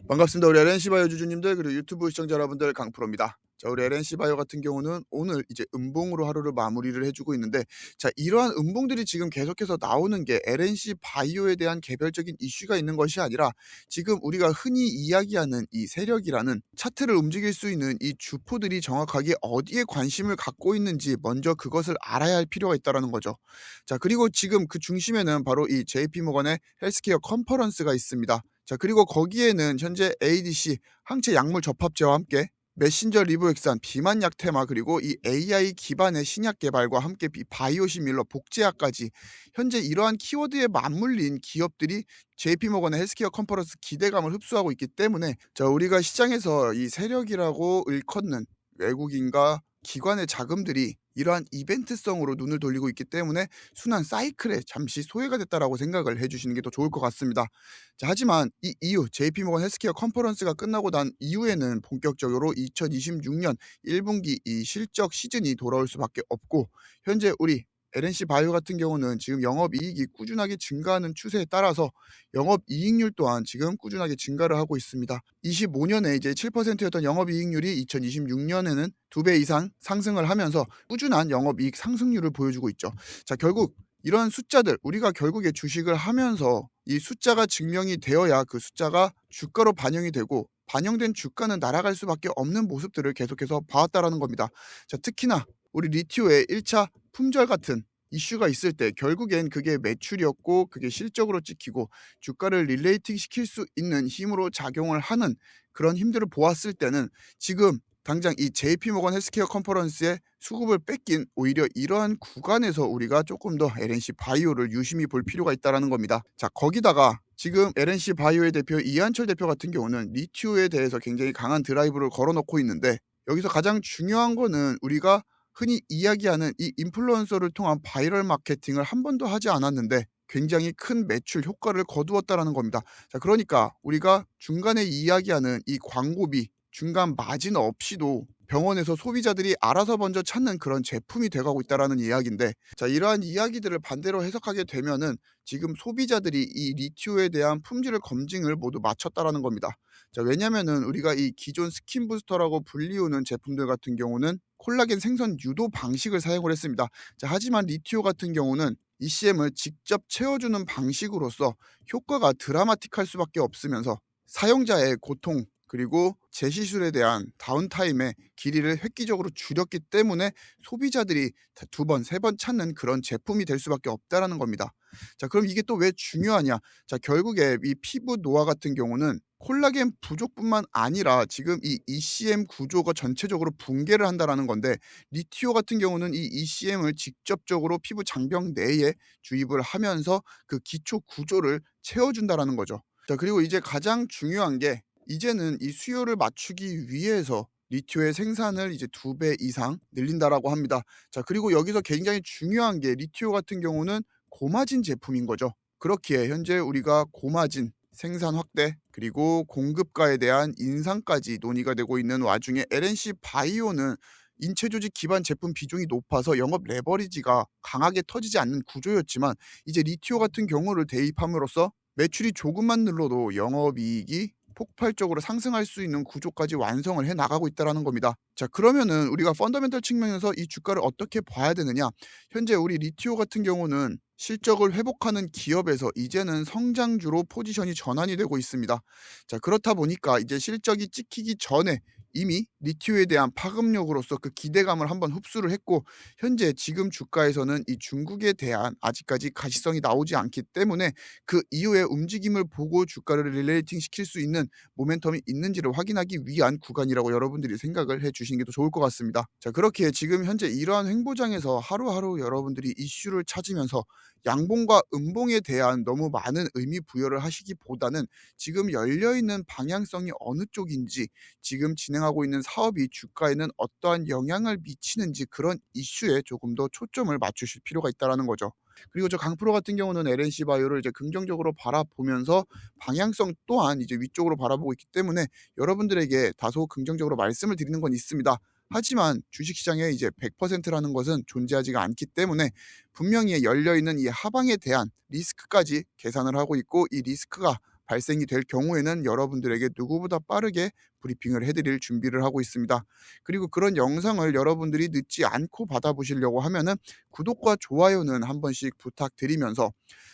반갑습니다. 우리 LNC 바이오 주주님들 그리고 유튜브 시청자 여러분들 강프로입니다. 자, 우리 LNC 바이오 같은 경우는 오늘 이제 음봉으로 하루를 마무리를 해주고 있는데, 자, 이러한 음봉들이 지금 계속해서 나오는 게 LNC 바이오에 대한 개별적인 이슈가 있는 것이 아니라 지금 우리가 흔히 이야기하는 이 세력이라는 차트를 움직일 수 있는 이 주포들이 정확하게 어디에 관심을 갖고 있는지 먼저 그것을 알아야 할 필요가 있다는 거죠. 자, 그리고 지금 그 중심에는 바로 이 JP모건의 헬스케어 컨퍼런스가 있습니다. 자, 그리고 거기에는 현재 ADC 항체 약물 접합제와 함께 메신저 리보엑산, 비만약 테마, 그리고 이 AI 기반의 신약 개발과 함께 바이오시밀러, 복제약까지 현재 이러한 키워드에 맞물린 기업들이 JP모건의 헬스케어 컨퍼런스 기대감을 흡수하고 있기 때문에, 자, 우리가 시장에서 이 세력이라고 일컫는 외국인과 기관의 자금들이 이러한 이벤트성으로 눈을 돌리고 있기 때문에 순환 사이클에 잠시 소외가 됐다라고 생각을 해주시는 게 더 좋을 것 같습니다. 자, 하지만 이 이후 JP모건 헬스케어 컨퍼런스가 끝나고 난 이후에는 본격적으로 2026년 1분기 이 실적 시즌이 돌아올 수밖에 없고, 현재 우리 LNC 바이오 같은 경우는 지금 영업이익이 꾸준하게 증가하는 추세에 따라서 영업이익률 또한 지금 꾸준하게 증가를 하고 있습니다. 25년에 이제 7%였던 영업이익률이 2026년에는 2배 이상 상승을 하면서 꾸준한 영업이익 상승률을 보여주고 있죠. 자, 결국 이러한 숫자들, 우리가 결국에 주식을 하면서 이 숫자가 증명이 되어야 그 숫자가 주가로 반영이 되고, 반영된 주가는 날아갈 수밖에 없는 모습들을 계속해서 봐왔다라는 겁니다. 자, 특히나 우리 리티오의 1차 품절 같은 이슈가 있을 때 결국엔 그게 매출이었고, 그게 실적으로 찍히고 주가를 릴레이팅 시킬 수 있는 힘으로 작용을 하는 그런 힘들을 보았을 때는, 지금 당장 이 JP모건 헬스케어 컨퍼런스의 수급을 뺏긴 오히려 이러한 구간에서 우리가 조금 더 LNC 바이오를 유심히 볼 필요가 있다라는 겁니다. 자, 거기다가 지금 LNC 바이오의 대표 이한철 대표 같은 경우는 리티오에 대해서 굉장히 강한 드라이브를 걸어놓고 있는데, 여기서 가장 중요한 거는 우리가 흔히 이야기하는 이 인플루언서를 통한 바이럴 마케팅을 한 번도 하지 않았는데 굉장히 큰 매출 효과를 거두었다라는 겁니다. 자, 그러니까 우리가 중간에 이야기하는 이 광고비, 중간 마진 없이도 병원에서 소비자들이 알아서 먼저 찾는 그런 제품이 돼가고 있다라는 이야기인데, 자, 이러한 이야기들을 반대로 해석하게 되면은 지금 소비자들이 이 리튜에 대한 품질을 검증을 모두 마쳤다라는 겁니다. 자, 왜냐면은 우리가 이 기존 스킨 부스터라고 불리우는 제품들 같은 경우는 콜라겐 생선 유도 방식을 사용을 했습니다. 자, 하지만 리튜 같은 경우는 ECM을 직접 채워주는 방식으로서 효과가 드라마틱할 수밖에 없으면서 사용자의 고통, 그리고 재시술에 대한 다운타임의 길이를 획기적으로 줄였기 때문에 소비자들이 2번, 3번 찾는 그런 제품이 될 수밖에 없다라는 겁니다. 자, 그럼 이게 또 왜 중요하냐? 자, 결국에 이 피부 노화 같은 경우는 콜라겐 부족뿐만 아니라 지금 이 ECM 구조가 전체적으로 붕괴를 한다라는 건데, 리티오 같은 경우는 이 ECM을 직접적으로 피부 장벽 내에 주입을 하면서 그 기초 구조를 채워준다라는 거죠. 자, 그리고 이제 가장 중요한 게, 이제는 이 수요를 맞추기 위해서 리튬의 생산을 이제 2배 이상 늘린다라고 합니다. 자, 그리고 여기서 굉장히 중요한 게 리튬 같은 경우는 고마진 제품인 거죠. 그렇기에 현재 우리가 고마진 생산 확대, 그리고 공급가에 대한 인상까지 논의가 되고 있는 와중에 LNC 바이오는 인체 조직 기반 제품 비중이 높아서 영업 레버리지가 강하게 터지지 않는 구조였지만, 이제 리티오 같은 경우를 대입함으로써 매출이 조금만 늘러도 영업이익이 폭발적으로 상승할 수 있는 구조까지 완성을 해 나가고 있다라는 겁니다. 자, 그러면은 우리가 펀더멘털 측면에서 이 주가를 어떻게 봐야 되느냐? 현재 우리 리티오 같은 경우는 실적을 회복하는 기업에서 이제는 성장주로 포지션이 전환이 되고 있습니다. 자, 그렇다 보니까 이제 실적이 찍히기 전에 이미 리티오에 대한 파급력으로서 그 기대감을 한번 흡수를 했고, 현재 지금 주가에서는 이 중국에 대한 아직까지 가시성이 나오지 않기 때문에 그 이후의 움직임을 보고 주가를 릴레이팅 시킬 수 있는 모멘텀이 있는지를 확인하기 위한 구간이라고 여러분들이 생각을 해 주시는 게 더 좋을 것 같습니다. 자, 그렇게 지금 현재 이러한 횡보장에서 하루하루 여러분들이 이슈를 찾으면서 양봉과 음봉에 대한 너무 많은 의미 부여를 하시기보다는 지금 열려있는 방향성이 어느 쪽인지, 지금 진행하고 있는 사업이 주가에는 어떠한 영향을 미치는지, 그런 이슈에 조금 더 초점을 맞추실 필요가 있다는 거죠. 그리고 저 강프로 같은 경우는 LNC 바이오를 이제 긍정적으로 바라보면서 방향성 또한 이제 위쪽으로 바라보고 있기 때문에 여러분들에게 다소 긍정적으로 말씀을 드리는 건 있습니다. 하지만 주식시장에 이제 100%라는 것은 존재하지가 않기 때문에 분명히 열려있는 이 하방에 대한 리스크까지 계산을 하고 있고, 이 리스크가 발생이 될 경우에는 여러분들에게 누구보다 빠르게 브리핑을 해드릴 준비를 하고 있습니다. 그리고 그런 영상을 여러분들이 늦지 않고 받아보시려고 하면은 구독과 좋아요는 한 번씩 부탁드리면서,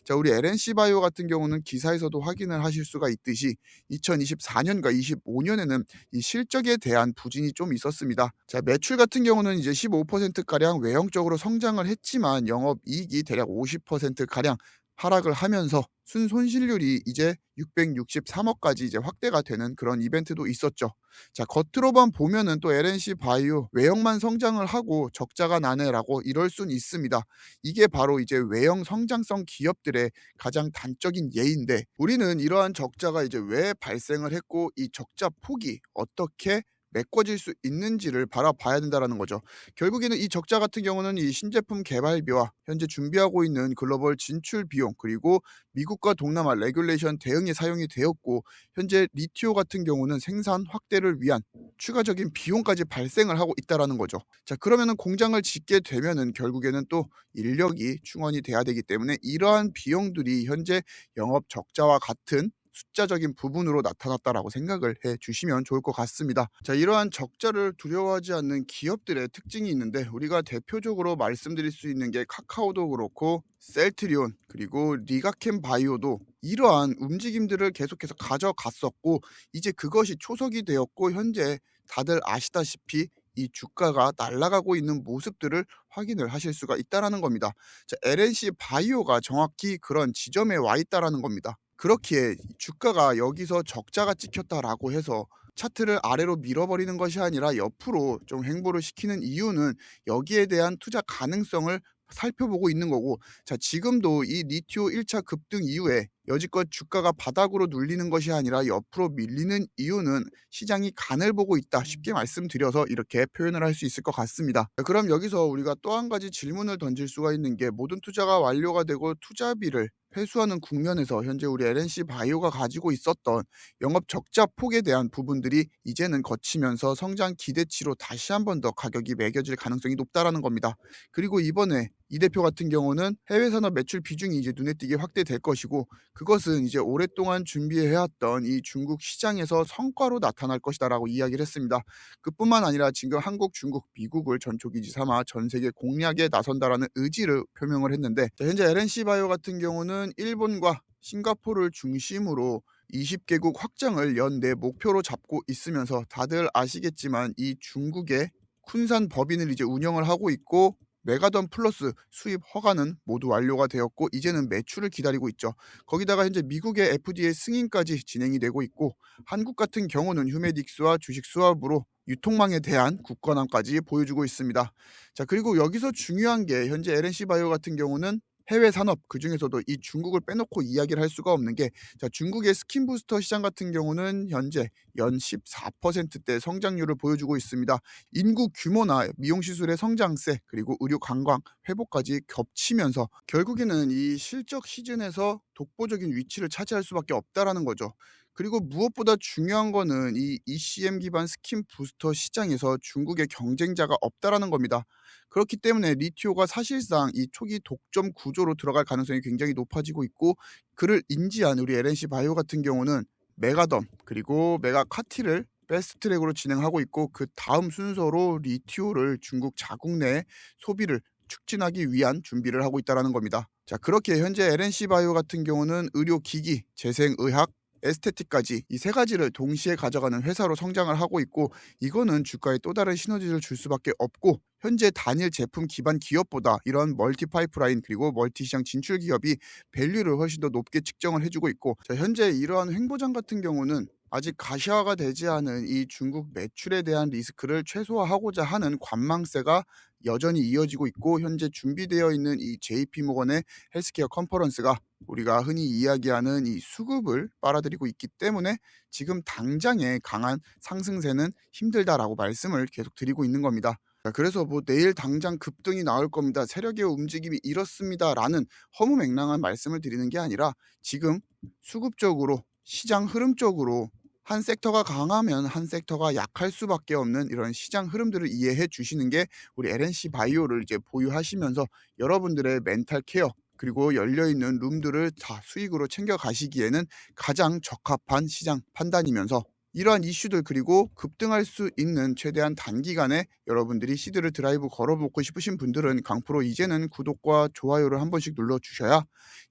자, 우리 LNC 바이오 같은 경우는 기사에서도 확인을 하실 수가 있듯이 2024년과 25년에는 이 실적에 대한 부진이 좀 있었습니다. 자, 매출 같은 경우는 이제 15%가량 외형적으로 성장을 했지만 영업이익이 대략 50%가량 하락을 하면서 순손실률이 이제 663억까지 이제 확대가 되는 그런 이벤트도 있었죠. 자, 겉으로만 보면은 또 LNC 바이오 외형만 성장을 하고 적자가 나네라고 이럴 순 있습니다. 이게 바로 이제 외형 성장성 기업들의 가장 단적인 예인데, 우리는 이러한 적자가 이제 왜 발생을 했고 이 적자 폭이 어떻게 메꿔질 수 있는지를 바라봐야 된다라는 거죠. 결국에는 이 적자 같은 경우는 이 신제품 개발비와 현재 준비하고 있는 글로벌 진출 비용, 그리고 미국과 동남아 레귤레이션 대응에 사용이 되었고, 현재 리티오 같은 경우는 생산 확대를 위한 추가적인 비용까지 발생을 하고 있다라는 거죠. 자, 그러면은 공장을 짓게 되면은 결국에는 또 인력이 충원이 돼야 되기 때문에 이러한 비용들이 현재 영업 적자와 같은 숫자적인 부분으로 나타났다라고 생각을 해 주시면 좋을 것 같습니다. 자, 이러한 적자를 두려워하지 않는 기업들의 특징이 있는데, 우리가 대표적으로 말씀드릴 수 있는 게 카카오도 그렇고 셀트리온, 그리고 리가켄 바이오도 이러한 움직임들을 계속해서 가져갔었고, 이제 그것이 초석이 되었고 현재 다들 아시다시피 이 주가가 날아가고 있는 모습들을 확인을 하실 수가 있다라는 겁니다. 자, LNC 바이오가 정확히 그런 지점에 와 있다라는 겁니다. 그렇기에 주가가 여기서 적자가 찍혔다라고 해서 차트를 아래로 밀어버리는 것이 아니라 옆으로 좀 횡보를 시키는 이유는 여기에 대한 투자 가능성을 살펴보고 있는 거고, 자, 지금도 이 리티오 1차 급등 이후에 여지껏 주가가 바닥으로 눌리는 것이 아니라 옆으로 밀리는 이유는 시장이 간을 보고 있다, 쉽게 말씀드려서 이렇게 표현을 할 수 있을 것 같습니다. 자, 그럼 여기서 우리가 또 한 가지 질문을 던질 수가 있는 게, 모든 투자가 완료가 되고 투자비를 회수하는 국면에서 현재 우리 LNC 바이오가 가지고 있었던 영업 적자 폭에 대한 부분들이 이제는 거치면서 성장 기대치로 다시 한 번 더 가격이 매겨질 가능성이 높다라는 겁니다. 그리고 이번에 이 대표 같은 경우는 해외 산업 매출 비중이 이제 눈에 띄게 확대될 것이고, 그것은 이제 오랫동안 준비해왔던 이 중국 시장에서 성과로 나타날 것이다라고 이야기를 했습니다. 그뿐만 아니라 지금 한국, 중국, 미국을 전초기지 삼아 전 세계 공략에 나선다라는 의지를 표명을 했는데, 현재 LNC 바이오 같은 경우는 일본과 싱가포르를 중심으로 20개국 확장을 연내 목표로 잡고 있으면서, 다들 아시겠지만 이 중국의 쿤산 법인을 이제 운영을 하고 있고, 메가던 플러스 수입 허가는 모두 완료가 되었고 이제는 매출을 기다리고 있죠. 거기다가 현재 미국의 FDA 승인까지 진행이 되고 있고, 한국 같은 경우는 휴메딕스와 주식 수합으로 유통망에 대한 굳건함까지 보여주고 있습니다. 자, 그리고 여기서 중요한 게 현재 LNC 바이오 같은 경우는 해외 산업, 그중에서도 이 중국을 빼놓고 이야기를 할 수가 없는 게, 자, 중국의 스킨 부스터 시장 같은 경우는 현재 연 14%대 성장률을 보여주고 있습니다. 인구 규모나 미용 시술의 성장세, 그리고 의료 관광 회복까지 겹치면서 결국에는 이 실적 시즌에서 독보적인 위치를 차지할 수밖에 없다라는 거죠. 그리고 무엇보다 중요한 거는 이 ECM 기반 스킨 부스터 시장에서 중국의 경쟁자가 없다라는 겁니다. 그렇기 때문에 리티오가 사실상 이 초기 독점 구조로 들어갈 가능성이 굉장히 높아지고 있고, 그를 인지한 우리 LNC 바이오 같은 경우는 메가덤, 그리고 메가카티를 패스트트랙으로 진행하고 있고, 그 다음 순서로 리티오를 중국 자국 내 소비를 촉진하기 위한 준비를 하고 있다라는 겁니다. 자, 그렇게 현재 LNC 바이오 같은 경우는 의료기기, 재생의학, 에스테틱까지 이 세 가지를 동시에 가져가는 회사로 성장을 하고 있고, 이거는 주가에 또 다른 시너지를 줄 수밖에 없고, 현재 단일 제품 기반 기업보다 이런 멀티 파이프라인, 그리고 멀티 시장 진출 기업이 밸류를 훨씬 더 높게 측정을 해주고 있고, 자, 현재 이러한 횡보장 같은 경우는 아직 가시화가 되지 않은 이 중국 매출에 대한 리스크를 최소화하고자 하는 관망세가 여전히 이어지고 있고, 현재 준비되어 있는 이 JP모건의 헬스케어 컨퍼런스가 우리가 흔히 이야기하는 이 수급을 빨아들이고 있기 때문에 지금 당장의 강한 상승세는 힘들다라고 말씀을 계속 드리고 있는 겁니다. 자, 그래서 뭐 내일 당장 급등이 나올 겁니다, 세력의 움직임이 이렇습니다라는 허무맹랑한 말씀을 드리는 게 아니라, 지금 수급적으로 시장 흐름적으로 한 섹터가 강하면 한 섹터가 약할 수밖에 없는 이런 시장 흐름들을 이해해 주시는 게 우리 LNC 바이오를 이제 보유하시면서 여러분들의 멘탈 케어, 그리고 열려있는 룸들을 다 수익으로 챙겨가시기에는 가장 적합한 시장 판단이면서, 이러한 이슈들 그리고 급등할 수 있는 최대한 단기간에 여러분들이 시드를 드라이브 걸어보고 싶으신 분들은 강프로 이제는 구독과 좋아요를 한 번씩 눌러주셔야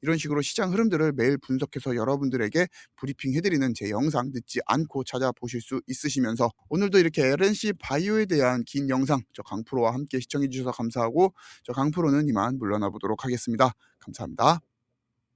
이런 식으로 시장 흐름들을 매일 분석해서 여러분들에게 브리핑 해드리는 제 영상 늦지 않고 찾아보실 수 있으시면서, 오늘도 이렇게 LNC 바이오에 대한 긴 영상 저 강프로와 함께 시청해 주셔서 감사하고, 저 강프로는 이만 물러나 보도록 하겠습니다. 감사합니다.